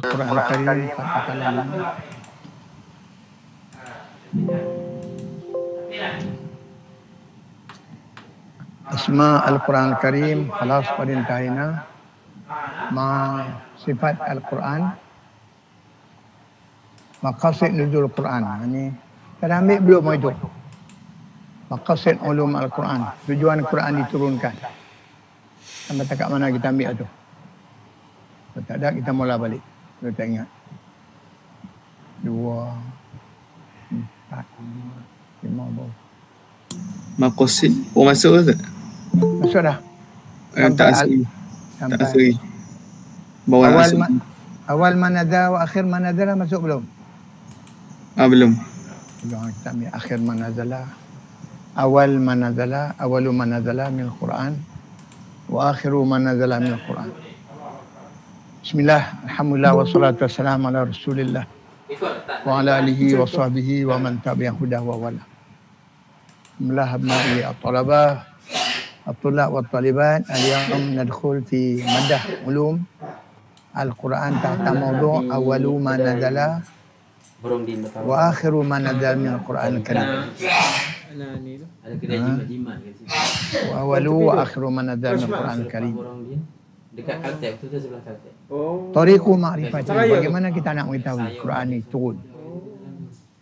Al-Quran Karim katakanlah Asma Al-Quran Karim khalas perintahina ma sifat Al-Quran maqasid nuzul Quran. Ini kita ambil belum itu. Maqasid ulum Al-Quran, tujuan Quran diturunkan. Sampai tak kat mana kita ambil tu. Kalau tak ada kita mula balik. Kita tak ingat. 2, 4, 5 bawah. Maqasid. Oh masuk ke tak? Masuk dah. Tak asli. Tak asli. Bawah awal, masuk. Awal manada wa akhir manazala masuk belum? Belum. Belum. Kita ambil akhir manazala. Awal manazala, awalu manazala min Al-Quran wa akhiru manazala min Al-Quran. Bismillah, alhamdulillah wassalatu wassalamu ala Rasulillah wa ala alihi wa sahbihi wa man tabi'ah hudah wa wala. Bismillah abna'i at-talabah at-tulab wa at-talibat. Al-yawm nadkhul fi madah ulum Al-Quran tahta mawdu' awalu ma nazala wa akhiru ma nazala min Al-Quran al-Karim. Ada kedai jimat-jimat kat situ. Wa awalu wa akhiru ma nazala min Al-Quran al-Karim. Dekat Kalteng, tu sebelah Kalteng. Tariqu ma'rifati. Bagaimana kita nak mengetahui Quran ni turun?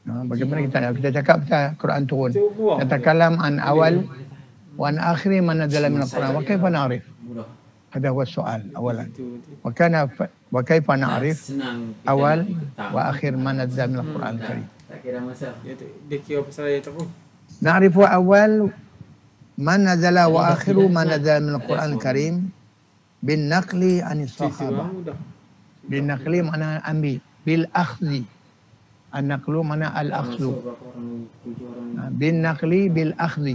Bagaimana kita cakap pasal Quran turun. Natakalam an awal wa an akhiri ma nazala min Al-Quran. Wa kaifa na'rif? هذا هو السؤال أولا. وكيف نعرف أول وآخر ما نزل من القرآن الكريم؟ نعرف أول ما نزل وآخر ما نزل من القرآن الكريم بالنقل عن الصحابة. بالنقل معنى أمي، بالأخذ. النقل معنى الأخذ. بالنقل بالأخذ.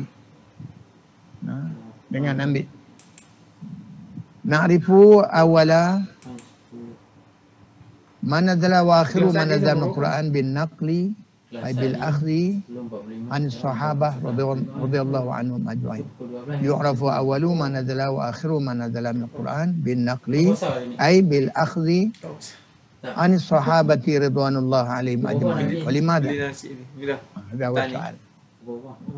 dengan ambil. Na'rifu awala ma nazala wa akhiru ma nazala min al-Quran bin naqli ay bil akhdhi an sahabah radhiyallahu anhum ajma'in. Yu'rafu awalu ma nazala wa akhiru ma nazala min al-Quran bin naqli ay bil akhdhi an sahabati ridwanullah alaihim ajma'in. Wa limadha? Hadha huwa soal.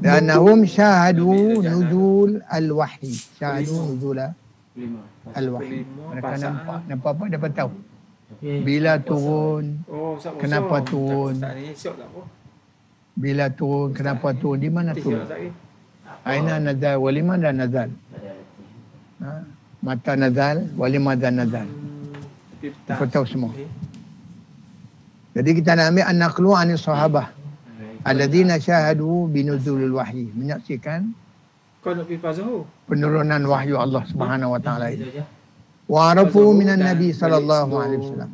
لأنهم شاهدوا نزول الوحي. شاهدوا نزول Al-Wahyi. Mereka nampak apa dapat tahu. Bila turun, kenapa turun. Bila turun, kenapa turun, di mana turun. Aina nazal, walimada nazal. Mata nazal, walimada nazal. Dapat tahu semua. Jadi kita nak ambil an-naqlu anis sahabah alladzina syahadu binuzulil wahyi. Menyaksikan penurunan wahyu Allah Subhanahu wa taala itu. Wa arafu minan nabi sallallahu alaihi wasallam.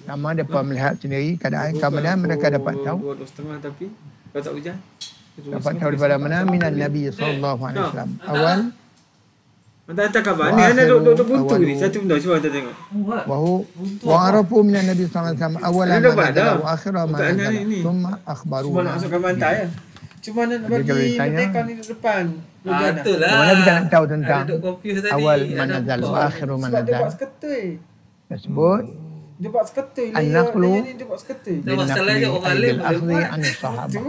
Sama dapat melihat sendiri keadaan mereka dapat tahu. Dapat tahu daripada mana minan nabi sallallahu alaihi wasallam. Awal tak khabar ni ana duk buntu ni satu benda cuba kita tengok. Wa arafu minan nabi sallallahu alaihi wasallam awalan wa akhiran ma thumma akhbaru. Cuma nak masukkan bantai ya. Cuma nak bagi mereka ni di depan. Betul lah. Mana kita nak tahu tentang awal manazal wa akhiru manazal. Dia buat seketui. Tersebut dia buat seketui. An-naqlu Dia buat seketui. Masalahnya orang lain akhli an sahabah.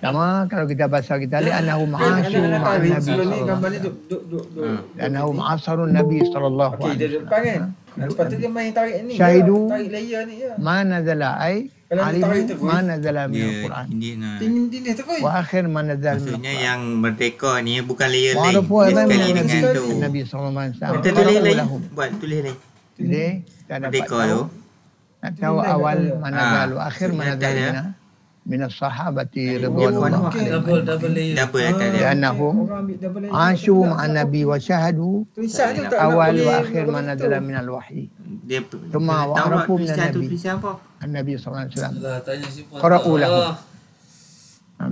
Sama kalau kita bahasa kita li annahum asyu ma'an nabi. Ni gambar ni duk. Annahum asarun nabi sallallahu alaihi wasallam. Okey, dia duduk depan kan. Lepas tu dia main tarik ni. Syahidu tarik layer ni ya. manazala ai alimu manazala min al-Quran. Ini tu koi. Wa akhir manazal min Maksudnya yang merdeka ni bukan layer Wa lain. arafu Dia sekali min dengan tu. Nabi sallallahu alaihi wasallam. Kita tulis lain. Buat tulis lain. Jadi kita dapat Merdeka tahu. tu. Nak tahu awal manazal wa akhir manazal min as-sahabati ridwanullah alaihim. double layer. Double atas dia. Li'annahum asyu ma'an nabi wa syahadu Tulisan tu tak awal boleh wa akhir betul. manazala min al-wahyi. Dia Cuma wa tahu arafu min tulisan tu nabi. tulisan apa? An-Nabi sallallahu alaihi wasallam. Lah tanya si Puan. Qara'u lahu.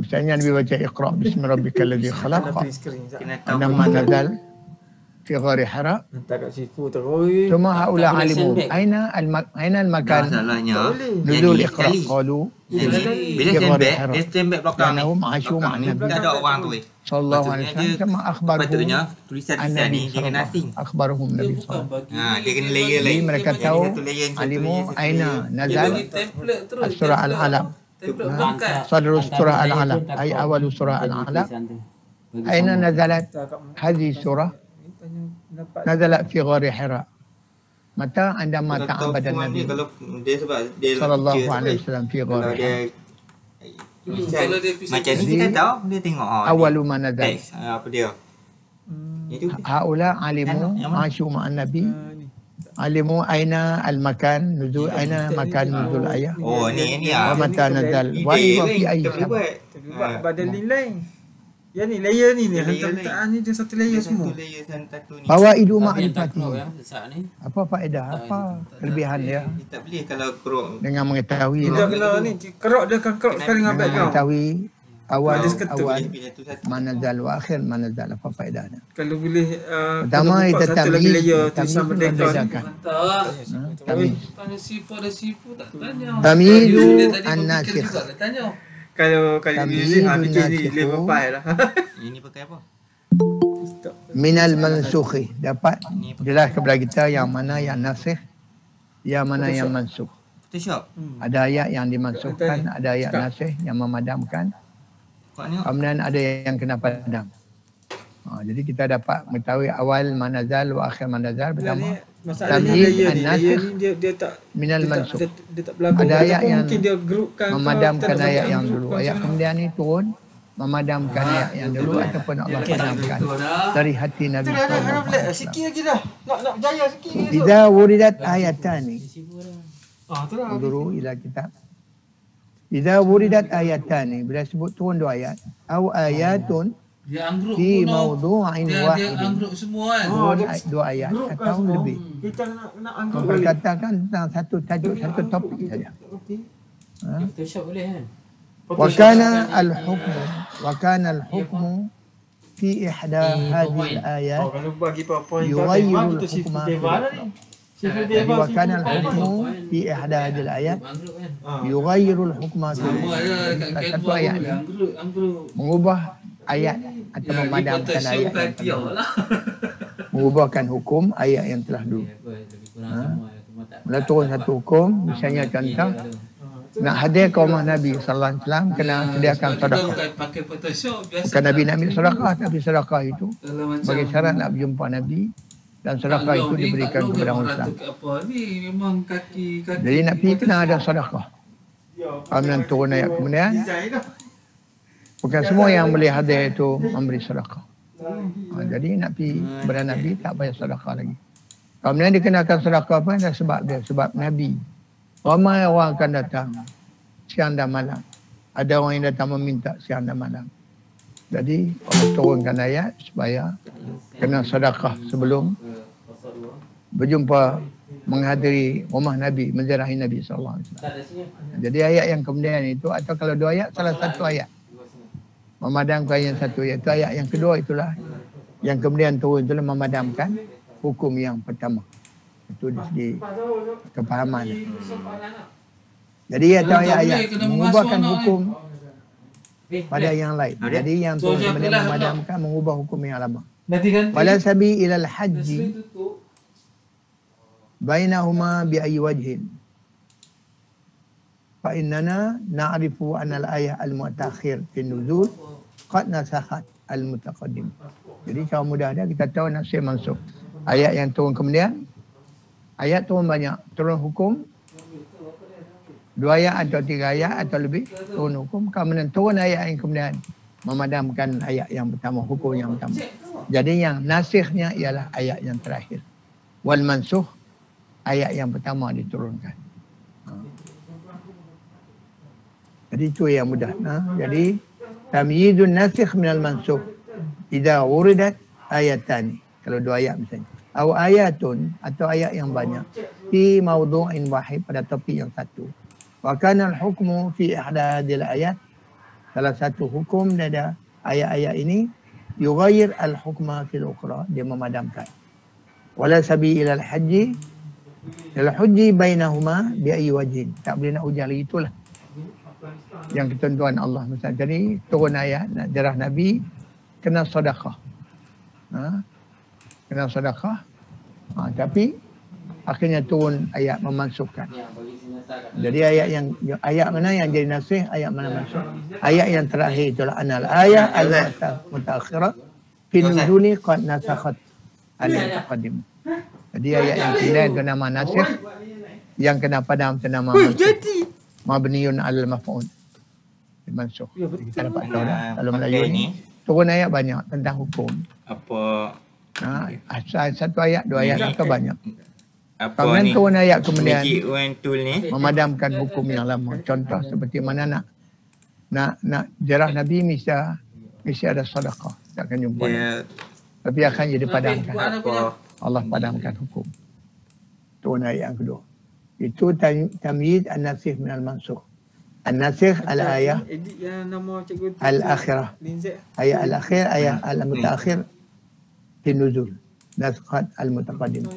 Misalnya Nabi baca Iqra' bismi rabbikal ladzi khalaq. Kena tahu. Nama nazal في غار حراء Hantar kat sifu terus. ثم هؤلاء Tak boleh علموا sandbag. أين المكان Masalahnya نزول jadi إقرأ sekali. قالوا Jadi bila Dia stand back, harap. dia stand back belakang ni. لأنهم عاشوا مع Belakang ni النبي tak ada orang tu. صلى الله عليه وسلم ثم Patutnya أخبرهم tulisan-tulisan ni النبي dia kena asing. أخبرهم Dia النبي bukan صلى الله عليه bagi. Ha, dia kena layer Jadi lain. mereka Jadi tahu satu layer, satu علموا layer, satu أين layer. Dia نزل bagi template terus. السورة العلق Template bangkai. صدر السورة العلق أي أول سورة العلق أين نزلت هذه السورة نزلت في غار حراء متى عندما Kalau تعبد tahu النبي kalau dia sebab dia صلى الله baca عليه sebab وسلم في kalau غار dia حراء Kalau dia fisik- macam ni Jadi, kita tahu dia tengok أول ما نزل teks apa dia. Itu هؤلاء علموا عاشوا مع النبي علموا أين المكان نزول أين مكان نزول الآية oh ni ah. ومتى نزل Ide وفي lain أي kita boleh سبب buat. Buat badal lain. Yang ni layer ni Layer hantar-hantaran ni dia satu layer Dia semua. satu layer satu ni. فوائد Tapi yang tak معرفته crop yang sesak ni. apa faedah apa kelebihan dia Dia tak boleh kalau crop. dengan mengetahui Kita kena ni kerok dia kan kerok sekali dengan dengan background. mengetahui awal Ada seketul awal Dia pilih satu-satu. manazal wa akhir manazal apa faedahnya Kalau boleh pertama kena buka kita satu lagi tamyiz layer tamyiz tulisan itu merdeka ni. membedakan Mantap. tamyiz Tanya sifu ada sifu tak tanya. Tamyizu Dia tadi berfikir an-nasikh. juga dia tanya. Kalau Tamyiz music fikir ni nasikh. level 5 lah. Ini pakai apa? minal mansukhi dapat jelas kepada kita yang mana yang nasikh yang mana yang mansukh. Photoshop. Ada ayat yang dimasukkan, ada ayat nasikh yang memadamkan, Kau ni kemudian ada yang kena padam. Jadi kita dapat mengetahui awal manazal wa akhir manazal pertama Masalah ni Tamyiz layer ni an-nasikh dia tak minal dia tak, mansukh. dia tak berlaku. Ada ayat Ataupun yang mungkin dia groupkan ke, memadamkan kita nak ayat bagi yang group dulu. kan Ayat macam kemudian ni turun memadamkan ayat yang dulu ataupun Allah padamkan dari hati Nabi mana. Dah sallallahu dah alaihi black wasallam. sikit lagi dah. Nak berjaya sikit lagi esok. Idza wuridat ayatani Tu lah. Unduru ila kitab. Idza wuridat ayatani bila sebut turun dua ayat au ayatun Dia anggruk fi kuno. mawdu'in Dia wahid. anggruk semua kan. Dua ayat Group kan atau semua. lebih. Kita nak angkat balik. Memperkatakan tentang satu tajuk, satu topik saja. Photoshop boleh kan? وكان الحكم في إحدى هذه الآيات Kalau bagi PowerPoint يغير kita الحكم shift في Deva lah الآخر. ni. Shift jadi Deva. وكان الحكم في إحدى هذه الآيات Anggruk kan? يغير الحكم في Semua ada kat satu Canva ayat boleh anggruk. mengubah ayat atau Yang memadamkan Photoshop ayat yang kaki telah awak lah. mengubahkan hukum ayat yang telah dulu. Lebih kurang sama. Cuma tak. Mula turun satu hukum, misalnya contoh nak hadir ke rumah Nabi sallallahu alaihi wasallam kena sediakan Kita sedekah. bukan pakai Photoshop biasa. Bukan Nabi nak ambil sedekah, tapi sedekah itu Kalau macam bagi syarat nak berjumpa Nabi dan sedekah itu diberikan kepada orang Islam. Apa ni memang kaki. Jadi nak pergi kena ada sedekah. Kemudian turun ayat kemudian bukan semua yang boleh hadir itu memberi sedekah. Jadi nak pergi kepada Nabi tak payah sedekah lagi. Kemudian dikenakan sedekah apa? Ada sebab dia, sebab Nabi. Ramai orang akan datang siang dan malam. Ada orang yang datang meminta siang dan malam. Jadi Allah turunkan ayat supaya kena sedekah sebelum berjumpa menghadiri rumah Nabi, menziarahi Nabi sallallahu alaihi wasallam. Jadi ayat yang kemudian itu atau kalau dua ayat salah satu ayat. Memadamkan yang satu ayat itu ayat yang kedua itulah yang kemudian turun itulah memadamkan hukum yang pertama. Itu di segi kepahaman. Jadi atau ayat-ayat mengubahkan hukum pada yang lain. Jadi yang turun kemudian memadamkan mengubah hukum yang lama. Nanti kan. Wala sabi ilal haji bainahuma bi ayyi wajhin. Fa innana na'rifu anna al-ayah al-mu'takhir fi nuzul qad nasakhat al-mutaqaddim. Jadi cara mudah dia kita tahu nasikh mansukh. Ayat yang turun kemudian ayat turun banyak, turun hukum 2 ayat atau 3 ayat atau lebih turun hukum, kemudian turun ayat yang kemudian memadamkan ayat yang pertama, hukum yang pertama. Jadi yang nasikhnya ialah ayat yang terakhir. Wal mansukh ayat yang pertama diturunkan. Jadi itu yang mudah. Jadi tamyizun nasikh minal mansukh idza wuridat ayatani. Kalau 2 ayat misalnya. Atau ayatun atau ayat yang banyak fi mawdu'in wahid pada topik yang satu. Wa kana al-hukmu fi ihda hadhihi ayat. Salah satu hukum daripada ayat-ayat ini yughayir al-hukma fil ukhra, dia memadamkan. Wala sabi ila al-hajji bainahuma bi ayyi wajhin. Tak boleh nak ujar lagi, itulah yang ketentuan Allah. Misalnya jadi turun ayat nak jarah Nabi kena sedekah. Kena sedekah. Tapi akhirnya turun ayat memansuhkan. Jadi ayat mana yang jadi nasih, ayat mana masuk. Ayat yang terakhir itulah anal ayat al-mutaakhirah fi nuzuli qad nasakhat al-mutaqaddim. Jadi ayat yang kemudian itu nama nasih, yang kena padam itu nama mansukh. Mabniun alal maf'ul. Dimansuh. Kita dapat tahu dah kalau Melayu ni turun ayat banyak tentang hukum. Apa Satu ayat, dua ayat atau banyak. apa Kemudian ni? turun ayat kemudian Magic Wand Tool ni. memadamkan hukum yang lama. Contoh seperti mana nak jarah Nabi mesti ada sedekah. Tak akan jumpa. Tapi akan jadi padamkan. Allah padamkan hukum. Turun ayat yang kedua. Itu tamyiz an-nasikh min al-mansukh. An-nasikh al-ayah Edit yang nama cikgu tu. al-akhirah. Linzek. Ayat al-akhir, ayat al-mutaakhir fi nuzul. Naskhat al-mutaqaddim.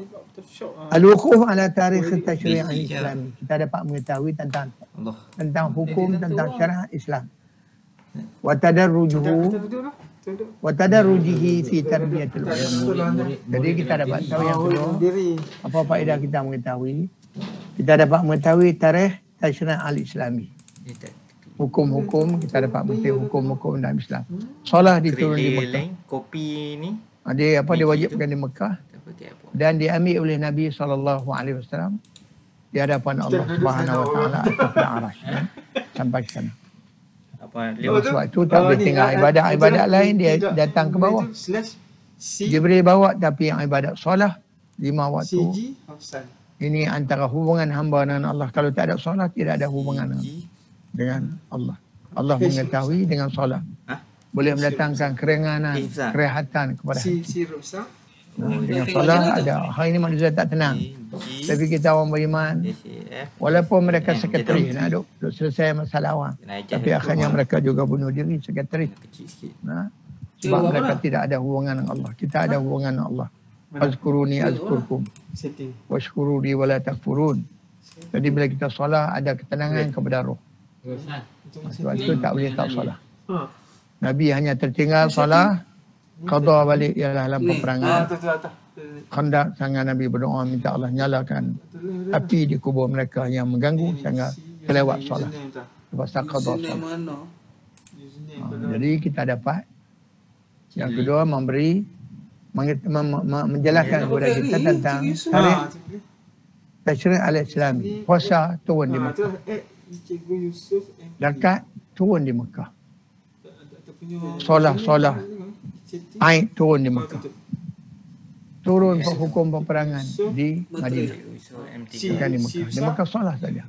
Al-wuquf ala tarikh at-tashri' al-islami. Kita dapat mengetahui tentang hukum, tentang syariat Islam. Wa tadarrujihi fi tarbiyatil ulama. Jadi kita dapat tahu yang kedua, apa faedah kita mengetahui? Kita dapat mengetahui tarikh tashri' al-islami. Hukum-hukum, kita dapat mengetahui hukum-hukum dalam Islam. Solat diturun di Mekah. Kopi ni Dia diwajibkan di Mekah dan diambil oleh Nabi SAW di hadapan Allah Subhanahu Wa Taala atas al-Arash sampai ke sana. Sebab itu tak boleh tinggal ibadat lain, dia datang ke bawah. Jibril bawa, tapi yang ibadat solat 5 waktu ini antara hubungan hamba dengan Allah. Kalau tak ada solat, tidak ada hubungan dengan Allah. Allah mengetahui dengan solat boleh mendatangkan keringanan, kerehatan kepada hati. Dengan solat ada. Hari ini manusia tak tenang. Tapi kita orang beriman, walaupun mereka sekretari nak duk selesai masalah awam, tapi akhirnya mereka juga bunuh diri sekretari. Sebab mereka tidak ada hubungan dengan Allah. Kita ada hubungan dengan Allah. Azkuruni azkurkum washkuruni wala takfurun. Jadi bila kita solat ada ketenangan kepada roh. Sebab itu tak boleh tak solat. Nabi hanya tertinggal solat, qada balik ialah dalam peperangan. Khandak, sangat Nabi berdoa minta Allah nyalakan api di kubur mereka yang mengganggu sehingga terlewat solat. Lepas qada solat. Jadi kita dapat yang kedua menjelaskan kepada kita tentang tarikh tashri' al-islami. Puasa turun di Mekah. Zakat turun di Mekah. Solat Aid turun di Mekah. Turun hukum peperangan di Madinah. Bukan di Mekah. Di Mekah solat saja.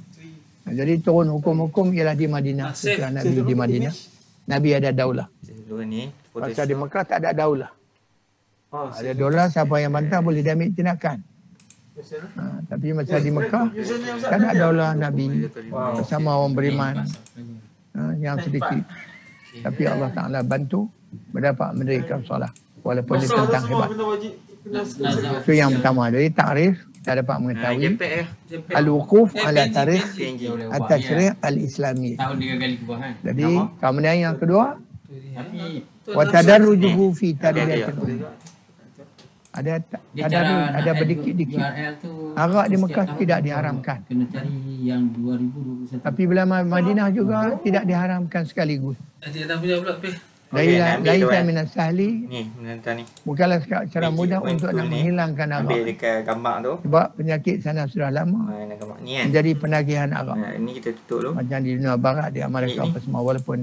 Jadi turun hukum-hukum ialah di Madinah. Setelah Nabi di Madinah, Nabi ada daulah. Pasal di Mekah tak ada daulah. Ada daulah, siapa yang bantah boleh diambil tindakan. Tapi masa di Mekah tak ada daulah Nabi bersama orang beriman yang sedikit. Tapi Allah Ta'ala bantu mendapat mendirikan solat walaupun dia tentang hebat. Itu yang pertama. Jadi takrif kita dapat mengetahui al-wuquf ala tarikh at-tashri' al-islami. Jadi kemudian yang kedua wa tadarrujuhu fi tarbiyatil ulama. Ada berdikit-dikit. Arak di Mekah tidak diharamkan. Tapi bila Madinah juga tidak diharamkan sekaligus. Laisa minas sahli. Ni menentang ni. Bukanlah cara mudah untuk nak menghilangkan arak. Ambil dekat gambar tu. Sebab penyakit sana sudah lama. Mana gambar ni kan. Menjadi penagihan arak. Ni kita tutup dulu. Macam di dunia barat, di Amerika apa semua, walaupun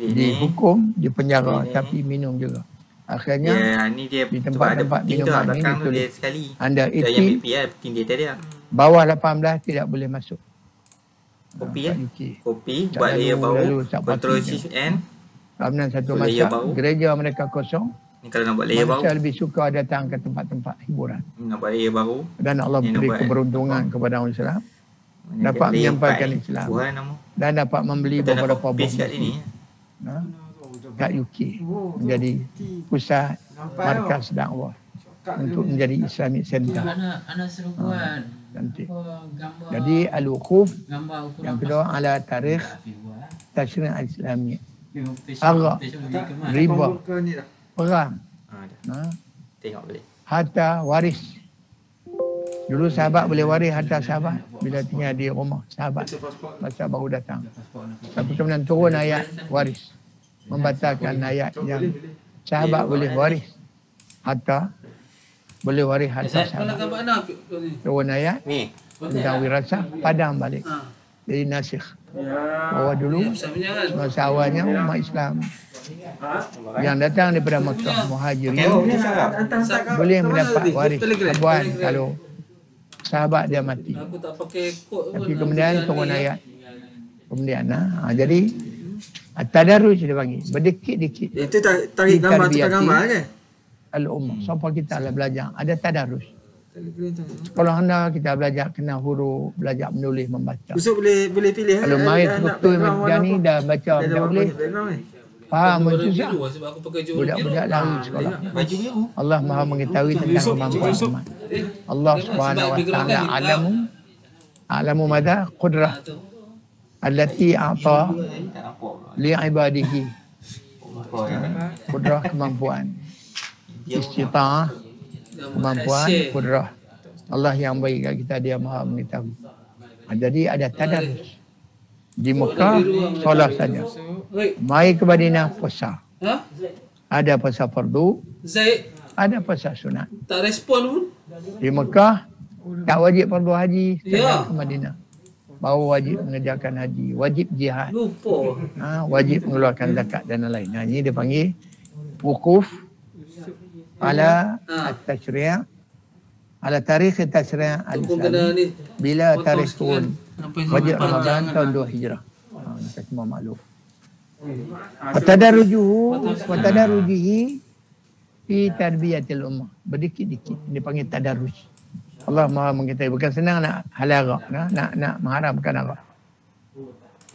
dihukum, dipenjara, tapi minum juga. Akhirnya ni dia di tempat-tempat minuman ini ditulis sekali. Anda Yang iti BP lah, dia tadi lah. bawah 18 tidak boleh masuk. Kopi Kopi Tak buat layer lalu baru. tak Control pasti Shift N. Kemudian satu Buat layer masa baru. gereja mereka kosong. Ni kalau nak buat layer baru. Manusia lebih suka datang ke tempat-tempat hiburan. Nak buat layer baru. Dan Allah Ni nak beri buat keberuntungan kepada orang Islam. Ni Dapat layer menyampaikan 4 ni. Islam. Tuhan nama. Dan dapat membeli Kita nak beberapa copy buah kat musik. sini. kat UK menjadi pusat markas dakwah untuk menjadi Islamic Center. Anak seru buat. Cantik. Gambar. Jadi al-wuquf Gambar ukuran yang kedua ala tarikh tashri' al-Islami. Agak. Riba, perang, Dah. Tengok balik. harta waris. Dulu sahabat boleh waris harta sahabat bila tinggal di rumah sahabat. Masa baru datang. Tapi kemudian turun ayat waris. Membatalkan ayat yang sahabat boleh waris harta. Boleh waris harta sahabat. Turun ayat Ni. tentang wirasah, padam balik. Jadi nasikh. Bahawa dulu masa awalnya umat Islam yang datang daripada Mekah muhajirin boleh mendapat waris habuan kalau sahabat dia mati. Tapi kemudian turun ayat. Kemudian jadi tadarruj dia panggil. Berdikit-dikit. Itu tarik gambar tukar gambar kan? Al-ummah. Sampai kita lah belajar. Ada tadarruj. Kalau anda kita belajar kena huruf, belajar menulis, membaca. Besok boleh pilih. Kalau main betul macam ni dah baca tak boleh. Faham itu susah. Budak-budak lari sekolah. Allah Maha mengetahui tentang kemampuan umat. Allah Subhanahu wa taala a'lamu madha qudrah allati a'ta li ibadihi. Qudrah kemampuan. Istita'ah kemampuan qudrah. Allah yang bagi kat kita, dia Maha mengetahui. Jadi ada tadarruj. Di Mekah solat saja. Mai ke Madinah puasa. Ada puasa fardu, ada puasa sunat. Tak respon pun. Di Mekah tak wajib fardu haji, sekadar ke Madinah. Baru wajib mengerjakan haji, wajib jihad. Lupa. Wajib mengeluarkan zakat dan lain-lain. Ini dia panggil wukuf ala at-tashri', ala tarikh at-tashri' al-Islami. Bila tarikh turun wajib Ramadan tahun 2 Hijrah. Kita semua maklum. Watadarujuhi fi tarbiyatil ummah. Berdikit-dikit dipanggil tadarruj. Allah Maha mengetahui. Bukan senang nak halarah, nak mengharamkan arak.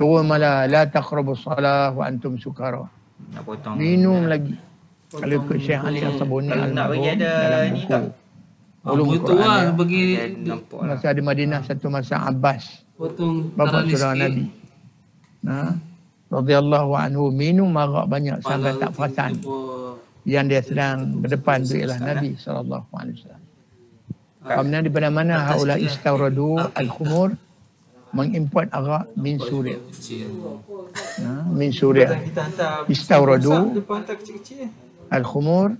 Turun malah la taqrabus salah wa antum sukara. Nak potong. Minum lagi. Kalau ikut Syekh Ali As-Sabuni Nak bagi ada dalam ni buku tak? Ulum Betul Quran lah bagi Nampak lah. masa di Madinah, satu masa Abbas potong bapa tarawih saudara sikit. Nabi radhiyallahu anhu minum arak banyak sampai tak perasan yang dia sedang berdepan tu ialah Nabi sallallahu alaihi wasallam. Kemudian daripada mana haula istawradu al-khumur, mengimport arak min Suriah. Min Suriah. Istawradu al-khumur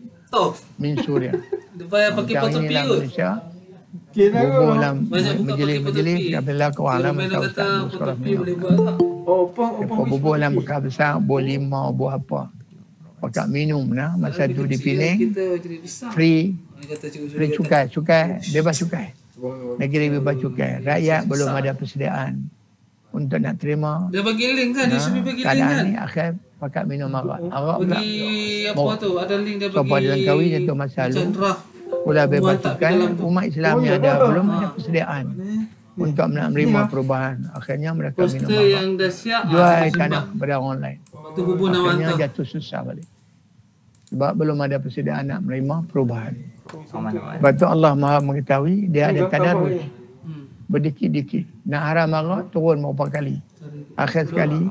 min Suriah. Dia payah pakai potong Ini piut. Malaysia. Bubuh dalam Banyak buka majlis-majlis bila kau alam Bila kau kata tak potong piut boleh buat tak? bubuh dalam bekal besar, buah limau, buah apa. Pakat minum masa tu di Penang Kita jadi besar. free Dia kata cikgu free cukai, bebas cukai. Negeri bebas cukai. Rakyat belum ada persediaan untuk nak terima. Dia bagi link kan, dia suruh bagi link kan. Keadaan ni akhir pakat minum arak. Arak pula Bagi apa tu, ada link dia bagi. Sopa dalam kahwin jatuh masa lalu. Cenderah. Pula bebas Buat tak cukai, dalam tu. umat Islam ni belum ada persediaan untuk nak menerima perubahan. Akhirnya mereka minum Poster arak. yang dah siap. Jual tanah pada online. Tu bubuh nak Akhirnya mantap. jatuh susah balik. Sebab belum ada persediaan nak menerima perubahan. Mana-mana. Sebab tu Allah Maha mengetahui, dia ada tadarruj. Berdikit-dikit. Nak haram arak turun beberapa kali. Akhir sekali.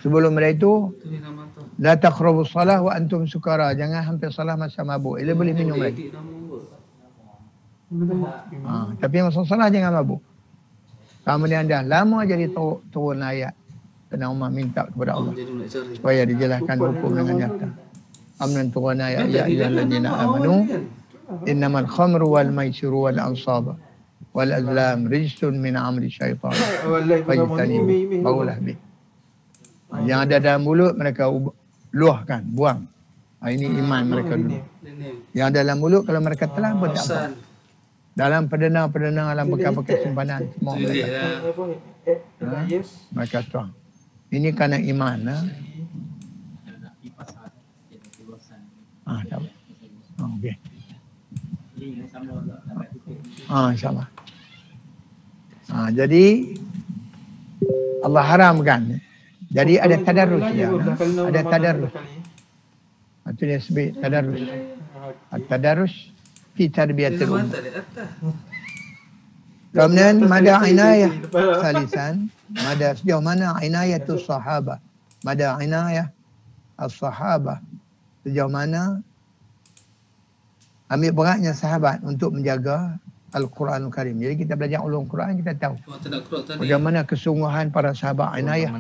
Sebelum itu, Tu dia nak mantap. la taqrabus salah wa antum sukara. Jangan hampir salah masa mabuk. Dia boleh minum lagi. Tapi masa salah jangan mabuk. Kemudian dah lama jadi turun ayat. Kena Umar minta kepada Allah Jadi nak cari. supaya dijelaskan hukum dengan nyata. Amnan turun ayat ya ayyuhallazina amanu innamal khamru wal maisiru wal ansab wal azlam rijsun min amri syaitan. Fajtanibu. Barulah habis. Yang ada dalam mulut mereka luahkan, buang. Ini iman mereka dulu. Yang ada dalam mulut kalau mereka telan pun tak apa. Dalam perdana dalam bekas-bekas simpanan semua mereka. Mereka tuang. Ini kerana iman. Tak apa. Okey. InsyaAllah. Jadi Allah haramkan Jadi ada tadarus dia. Ada tadarus. Itu dia sebut tadarus. Tadarus fi tarbiyatil ummah. Kemudian mada inayah salisan, mada sejauh mana inayatus sahabah, mada inayah as-sahabah, sejauh mana ambil beratnya sahabat untuk menjaga Al-Quranul Karim. Jadi kita belajar ulum Quran, kita tahu bagaimana kesungguhan para sahabat inayah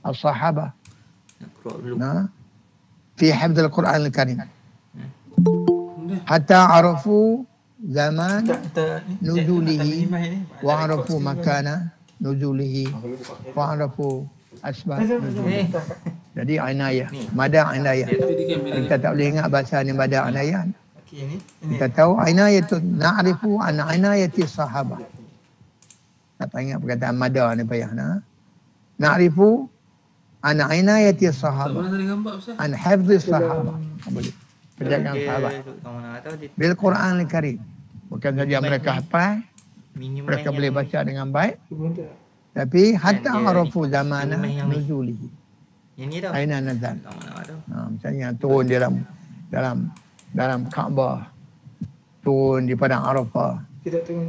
as-sahabah fi hifdzil Quranul Karim. Hatta arafu zaman nuzulihi wa arafu makana nuzulihi wa arafu asbab nuzulihi. Jadi inayah, mada inayah. Kita tak boleh ingat bahasa ni mada inayah. Kita tahu inayatu na'rifu an inayati sahabah. Tak ingat perkataan mada ni payah nah. Na'rifu an inayati sahabah. An hifdhi sahabah. Boleh. Penjagaan sahabat. Bil Quran Al-Karim. Bukan saja mereka hafal, mereka boleh baca dengan baik. Tapi hatta arafu zamana nuzulihi. Aina nazal. Misalnya turun dalam Kaabah, turun di padang Arafah,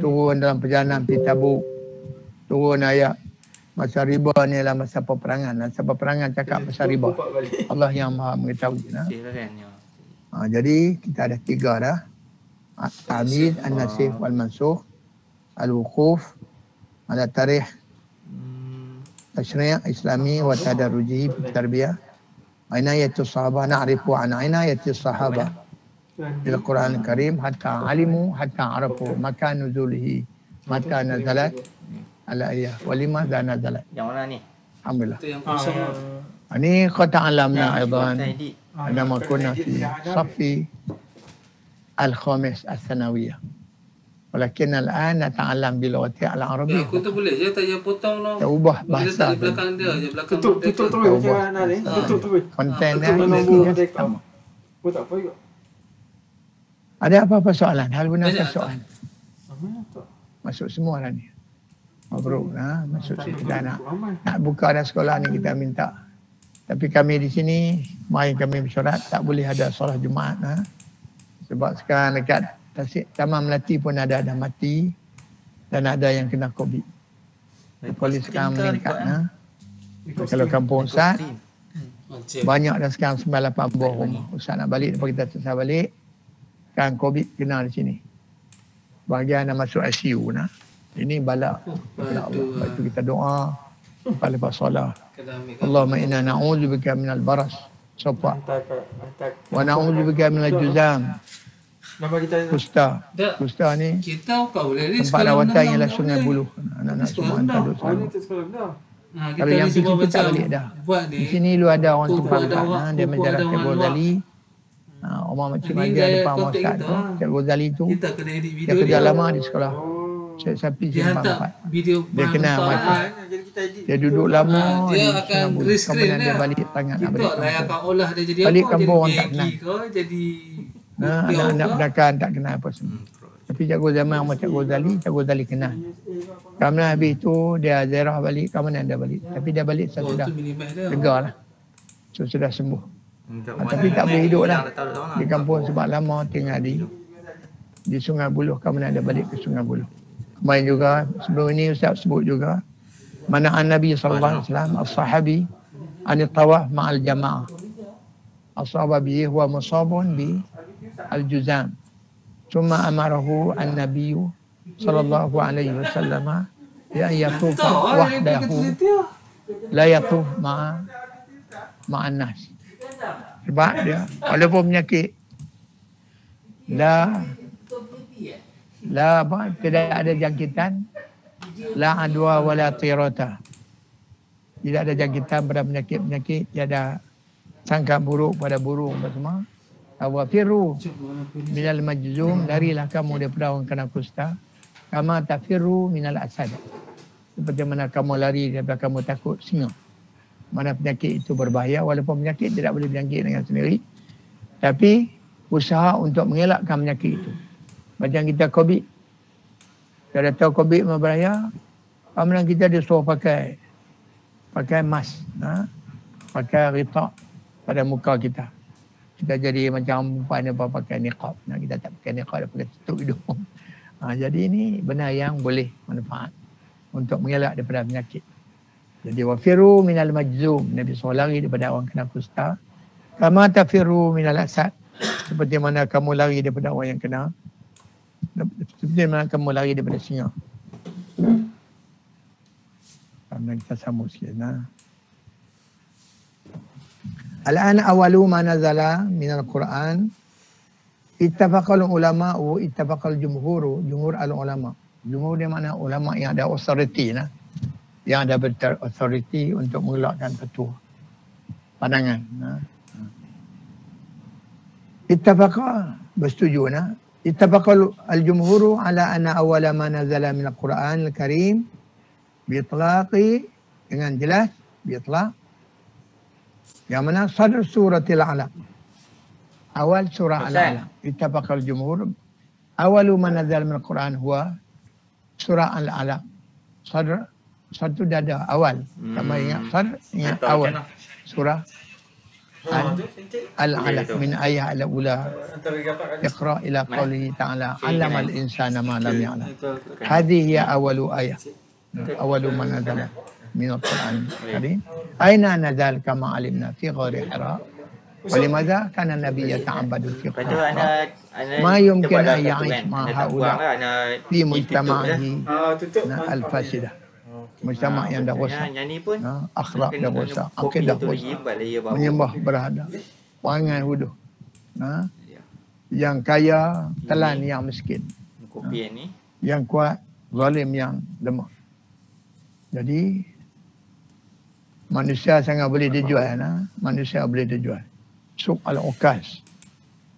turun dalam perjalanan pergi Tabuk, turun ayat masa riba ni adalah masa peperangan. Masa peperangan cakap pasal riba. Allah yang maha mengetahui. Jadi kita ada 3 dah. At-Ta'mid, An-Nasif, Wal-Mansukh, Al-Wuquf, ala tarikh Tashri' Islami wa Tadarruji fi Tarbiyah. Inayatus sahabah, na'rifu an inayatis sahabah bil Quran Al-Karim hatta alimu hatta arafu makan nuzulihi mata nazalat al-ayah walima dan nazalat. Yang mana ni? Alhamdulillah. Itu yang kosong. Ini qad ta'allamna aidan عندما كنا في صف الخامس الثانوية ولكن الآن نتعلم بلغة العربية. Aku tu boleh je tak payah potong no. Kita ubah Bila bahasa. tak di belakang dia je belakang. Tutup terus jangan ada. Tutup terus. Konten dia nombor ini rekam. Tak apa juga. Ada apa-apa soalan? Hal benar soalan. Tak. Masuk semua lah ni. Mabruk lah. Masuk sini kita nak buka dah sekolah ni kita minta. Tapi kami di sini, mari kami bersyarat tak boleh ada solat Jumaat. Sebab sekarang dekat Taman Melati pun ada mati dan ada yang kena COVID. Polis sekarang meningkat. Kalau kampung Ustaz, banyak dah sekarang 98 buah rumah. Ustaz nak balik, lepas kita selesai balik, sekarang COVID kena di sini. Bahagian dah masuk ICU. Ini bala. Allah. Lepas itu kita doa. Lepas solat. Allahumma inna na'udzubika minal baras. Sopa. Wa na'udzubika minal juzam. Nama kita Kusta. Kusta ni Kita kau boleh ni tempat rawatan ialah Sungai Buloh. Anak-anak semua hantar duduk sana. sekolah benar. Kalau yang pergi kita tak balik dah. Di sini lu ada orang tumpang kat. Dia menjarah Cik Ghazali. Omar Makcik Madia depan Ustaz tu. Cik Ghazali tu. kita kena edit Dia video kerja dia. lama di sekolah. Cik Sapi Dia Simpang hantar 4. video Dia kena mati. Jadi kita edit. Dia duduk lama. Dia di akan Sungai Buloh. rescreen Kemudian dia dah. balik tangan nak Kita balik lah yang kampung. akan olah dia jadi Balik apa? kampung orang tak Jadi kenal. Maggi ke jadi Anak-anak belakang tak kenal apa semua. Tapi Cikgu zaman sama Cikgu Ghazali kenal. Kemudian habis tu dia ziarah balik, kemudian dia balik. Tapi dia balik sudah tu minimum dia. lega lah. So, sudah sembuh. Tapi tak boleh hidup lah di kampung sebab lama tinggal di Sungai Buloh. Kemudian dia balik ke Sungai Buloh. Kemarin juga, sebelum ini Ustaz sebut juga, mana'an Nabi SAW, as-sahabi, anit tawaf ma'al jama'ah. As-sahabi huwa musabun bi al-juzam. Cuma amarahu an-nabiyyu sallallahu alaihi wasallam ya yatufa wahdahu la yatuf ma'an nas. Sebab dia walaupun penyakit tidak ada jangkitan, la adwa wala tirata. Tidak ada jangkitan pada penyakit-penyakit, tiada sangka buruk pada burung apa semua. Awafiru minal majzum, larilah kamu daripada orang kena kusta. Kama tafiru minal asad. Seperti mana kamu lari daripada kamu takut singa. Mana penyakit itu berbahaya, walaupun penyakit tidak boleh berjangkit dengan sendiri. Tapi usaha untuk mengelakkan penyakit itu. Macam kita COVID. Kita dah tahu COVID berbahaya, kemudian kita disuruh pakai pakai mask, pakai ritak pada muka kita. Kita jadi macam perempuan apa pakai niqab. Kita tak pakai niqab, pakai tutup hidung. Jadi ini benda yang boleh manfaat untuk mengelak daripada penyakit. Jadi wafiru minal majzum. Nabi SAW lari daripada orang kena kusta. Kama tafiru minal asad. Seperti mana kamu lari daripada orang yang kena. Seperti mana kamu lari daripada singa. Karena kita sambung sikit. Al-an awalu ma nazala minal Quran. Ittafaqal ulama wa ittafaqal jumhur al-ulama. Jumhur dia makna ulama yang ada authority yang ada authority untuk mengeluarkan fatwa. Pandangan. Ittafaqa bersetuju ittafaqal al-jumhur ala anna awwala ma nazala min al-Quran al-Karim bi itlaqi dengan jelas bi itlaq. Yang mana sadr suratil Alaq. Awal surah Al-Alaq. Ittafaqal jumhur. Awalu ma nazal min al-Quran huwa surah Al-Alaq. Sadr satu dada awal. Kamu ingat sadr, ingat awal. Surah Al-Alaq min ayat al-ula. Iqra ila qawlihi ta'ala 'allamal insana ma lam ya'lam. Hadhihi hiya awalu ayat. Awalu ma nazal min al-Quran al-Karim. Aina nazal kama alimna fi ghairi Hira. Walimadha kana Nabi yata'abbadu fi Hira. Ma yumkin an ya'ish ma haula fi mujtama'ihi al-fasidah. Mujtama' yang dah rosak, akhlak dah rosak, akidah rosak, menyembah berhala, perangai huduh, yang kaya telan yang miskin, yang kuat zalim yang lemah. Jadi manusia sangat boleh dijual, manusia boleh dijual. Suq al-Ukaz,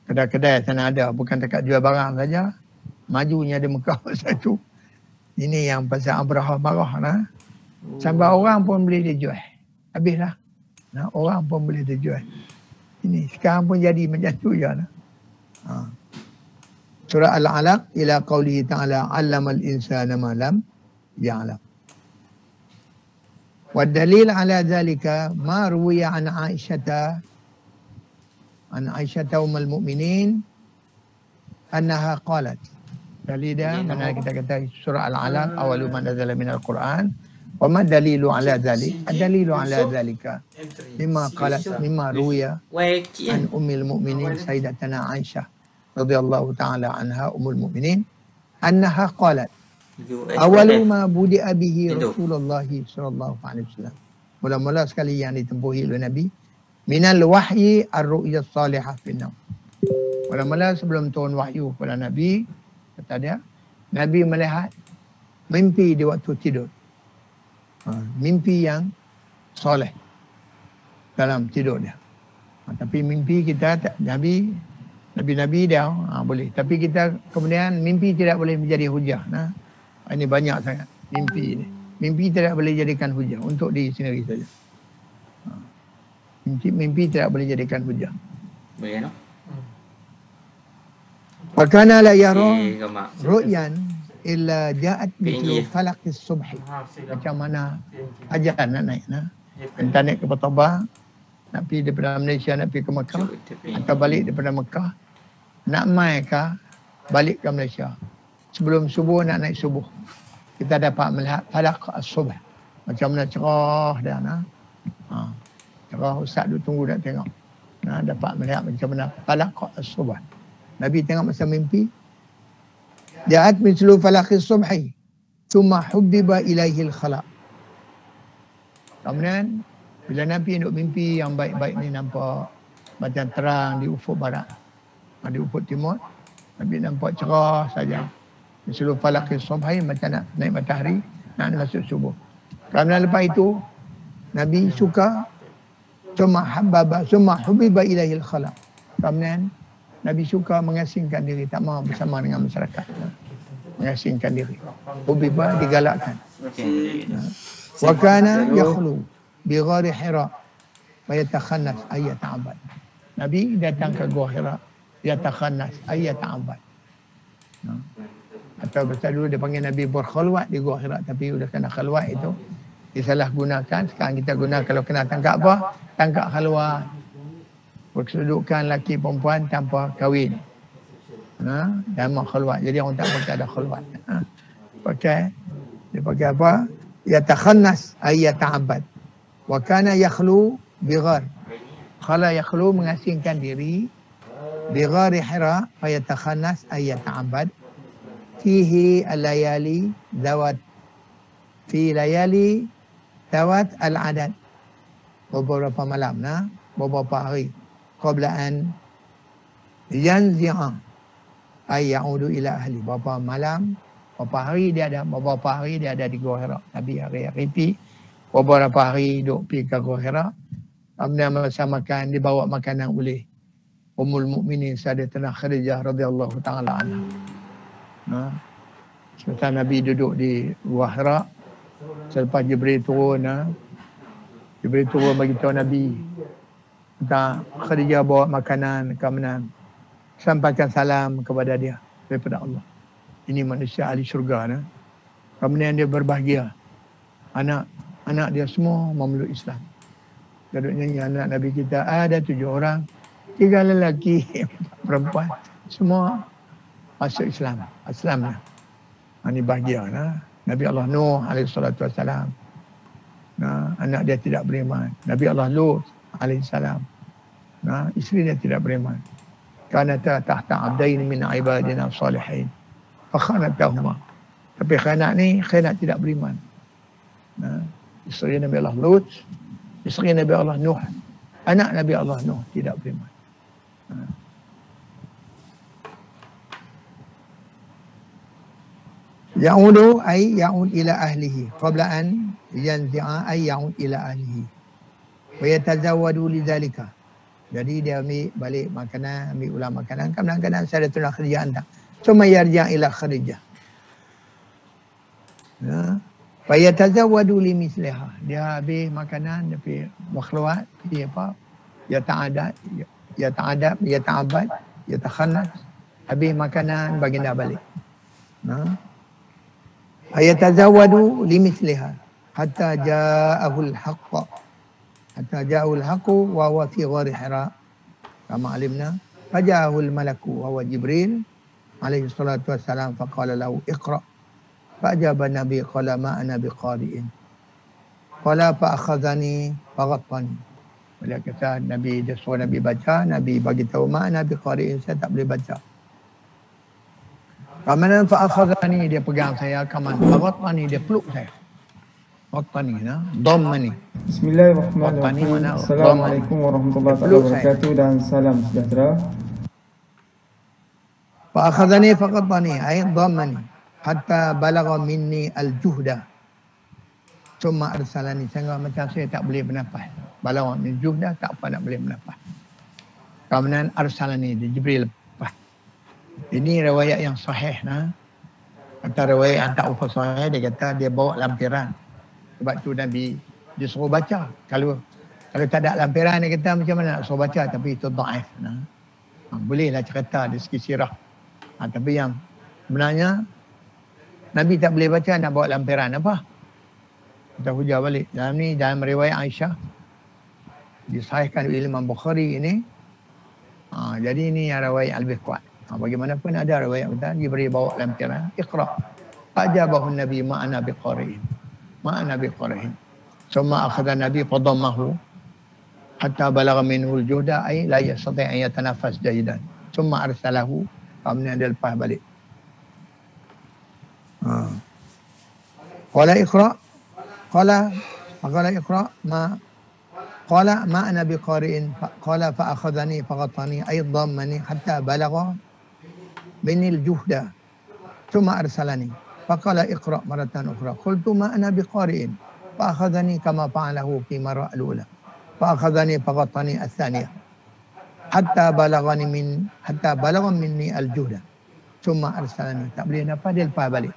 kedai-kedai sana ada, bukan dekat jual barang saja, majunya di Mekah satu. Ini yang pasal Abraham marah sampai orang pun boleh dijual. Habislah. Orang pun boleh dijual. Ini sekarang pun jadi macam tu je. Surah Al-Alaq ila qawlihi ta'ala 'allamal insana ma lam ya'lam. والدليل على ذلك ما روي عن عائشة أم المؤمنين أنها قالت. Dalilnya mana kita kata surah Al-Alaq awalu ma nazala minal Quran wa ma dalilu ala dhalik. Ad-dalilu ala dhalika mimma qalat mimma ruwiya an ummil mu'minin sayyidatana Aisyah radhiyallahu ta'ala anha ummul mu'minin annaha qalat awalu ma budi'a bihi Rasulullah sallallahu alaihi wasallam. Mula-mula sekali yang ditempuhi oleh Nabi minal wahyi ar-ru'ya salihah fin-nawm. Mula-mula sebelum turun wahyu kepada Nabi, kata dia, Nabi melihat mimpi di waktu tidur. Mimpi yang soleh dalam tidur dia. Tapi mimpi kita, Nabi dia boleh. Tapi kita kemudian mimpi tidak boleh menjadi hujah. Ini banyak sangat mimpi ini. Mimpi tidak boleh jadikan hujah untuk diri sendiri saja. Mimpi tidak boleh jadikan hujah. Boleh no? Wakana la yara ru'yan illa ja'at mithlu falaqis subhi. Macam mana ajan nak naik entah naik ke Tabah, nak pergi daripada Malaysia nak pergi ke Mekah, atau balik daripada Mekah nak mai ke balik ke Malaysia. Sebelum subuh nak naik subuh, kita dapat melihat falaq as-subh. Macam mana cerah dia cerah, ustaz duk tunggu nak tengok. Dapat melihat macam mana falaq as-subh. Nabi tengok masa mimpi. Ja'at mislu falaqis subhi thumma hubbiba ilaihi al-khala. Kemudian bila Nabi duk mimpi yang baik-baik ni nampak macam terang di ufuk barat, di ufuk timur, Nabi nampak cerah saja. Mislu falaqis subhi macam nak naik matahari, nak masuk subuh. Kemudian lepas itu Nabi suka thumma hubbiba ilaihi al-khala. Kemudian Nabi suka mengasingkan diri, tak mahu bersama dengan masyarakat. Mengasingkan diri. Hubibah digalakkan. Wa kana yakhlu bi ghari Hira wa yatakhannas ay yata'abbad. Nabi datang ke Gua Hira, yatakhannas ay yata'abbad. Atau besar dulu dia panggil Nabi berkhulwat di Gua Hira, tapi sudah kena khulwat itu disalahgunakan. Sekarang kita guna kalau kena tangkap apa? Tangkap keluar. Berkedudukan laki perempuan tanpa kahwin. Dan makhlwat. Jadi orang tak pakai ada khulwat. Dia pakai apa? Yatakhannas ay yata'abbad. Wa kana yakhlu bighar. Khala yakhlu mengasingkan diri bighari Hira fa yatakhannas ay yata'abbad. Fihi al-layali zawat. Fi layali zawat al-adad. Beberapa malam, beberapa hari. Qabla an yanzi'a ay ya'udu ila ahli. Beberapa malam, beberapa hari dia ada di Gua Hira. Nabi hari pi beberapa hari duduk pergi ke Gua Hira. Kemudian masa makan dibawa makanan oleh Ummul Mukminin Sayyidatina Khadijah radhiyallahu taala anha. Sementara Nabi duduk di Gua Hira, selepas Jibril turun, Jibril turun bagi tahu Nabi tentang Khadijah bawa makanan keamanan. Sampaikan salam kepada dia daripada Allah. Ini manusia ahli syurga. Kemudian dia berbahagia. Anak dia semua memeluk Islam. Duduk nyanyi anak Nabi kita ada 7 orang. 3 lelaki, 4 perempuan. Semua masuk Islam. Islam. Ini bahagia. Nabi Allah Nuh alaihissalatu wassalam. Anak dia tidak beriman. Nabi Allah Lut alaihissalam. Isteri dia tidak beriman. Kanata tahta abdain min ibadina salihin. Fakhanatahuma. Tapi khianat tidak beriman. Isteri Nabi Allah Lut, isteri Nabi Allah Nuh, anak Nabi Allah Nuh tidak beriman. Ya'udu ay ya'ud ila ahlihi qabla an yanzi'a ay ya'ud ila ahlihi wa yatazawwadu lidzalika. Jadi dia ambil balik makanan, ambil ulang makanan. Kadang-kadang Sayyidatuna Khadijah hantar. Cuma yarja' ila Khadijah. Wa yatazawwadu li misliha. Dia habis makanan, dia pergi makhlwat, pergi apa? Yata'abbad, yatakhannas. Habis makanan, baginda balik. Yatazawwadu li misliha hatta ja'ahul haqq. Hatta ja'ahul haqqu wa huwa fi ghari Hira. Kama alimna, faja'ahul malaku wa huwa Jibril alaihi salatu wassalam faqala lahu iqra. Fa'ajaba Nabi qala ma ana biqari'in. Qala fa akhadhani faghattani. Bila kata Nabi, dia suruh Nabi baca, Nabi bagi tahu ma ana biqari'in, saya tak boleh baca. Kamanan fa akhadhani, dia pegang saya, kaman faghattani, dia peluk saya. Ghattani, dhammani. Bismillahirrahmanirrahim. Assalamualaikum warahmatullahi wabarakatuh dan salam sejahtera. Fa akhadhani faghattani ay dhammani hatta balagha minni al-juhda. Cuma arsalani, sehingga macam saya tak boleh bernafas. Balagha min juhda, tak apa nak boleh bernafas. Kemudian arsalani, Jibril lepas. Ini riwayat yang sahih. Kata riwayat yang tak apa sahih, dia kata dia bawa lampiran. Sebab tu Nabi disuruh baca. Kalau tak ada lampiran, dia kata macam mana nak suruh baca, tapi itu dhaif. Bolehlah cerita dari segi sirah. Tapi yang sebenarnya Nabi tak boleh baca, nak bawa lampiran apa? Kita hujah balik. Dalam riwayat Aisyah, disahihkan oleh Imam Bukhari ini. Jadi ini yang riwayat lebih kuat. Bagaimanapun ada riwayat kata Jibril bawa lampiran, iqra. Fa'ajabahu Nabi ma'ana biqari'in. Ma'ana biqari'in. Summa akhadha Nabi fadammahu hatta balagha minhu al-juhda ay la yastati' an yatanafas jayidan. Summa arsalahu, kemudian dia lepas balik. Qala iqra. Qala iqra ma qala ma ana biqari'in. Qala fa akhadhani faghattani ay dhammani hatta balagha min al-juhda. Thumma arsalani. Faqala iqra maratan ukhra. Qultu ma ana biqari'in. Fa akhadhani kama fa'alahu fi marra al-ula. Fa akhadhani faghattani ath-thaniyah. Hatta balagha minni al-juhda. Thumma arsalani. Tak boleh nafas, dia lepas balik.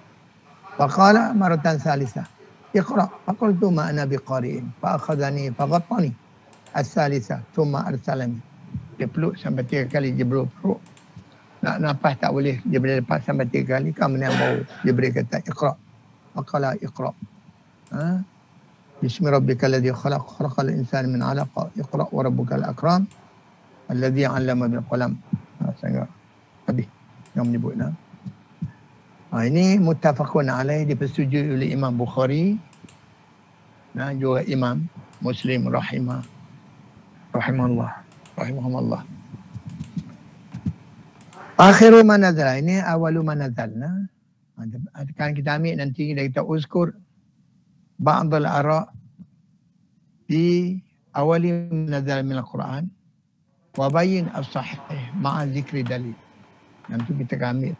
Faqala maratan thalithah. Iqra. Faqultu ma ana biqari'in. Fa akhadhani faghattani ath-thalithah. Thumma arsalani. Dia peluk sampai 3 kali, Jibril peluk. Nak nafas tak boleh, Jibril lepas sampai 3 kali. Kemudian baru Jibril kata iqra. Faqala iqra. Bismi rabbikal ladzi khalaq, khalaqal insana min 'alaq, iqra wa rabbukal akram, alladzi 'allama bil qalam. Sangat habis yang menyebut nama. Ini muttafaqun alaih, dipersetujui oleh Imam Bukhari dan juga Imam Muslim rahimahullah. Akhiru ma nazala, ini awalu ma nazalna. Kan kita ambil nanti kita uzkur ba'd al-ara' di awali ma nazala min al-Quran wa bayyin as-sahih ma'a zikri dalil. Nanti kita ambil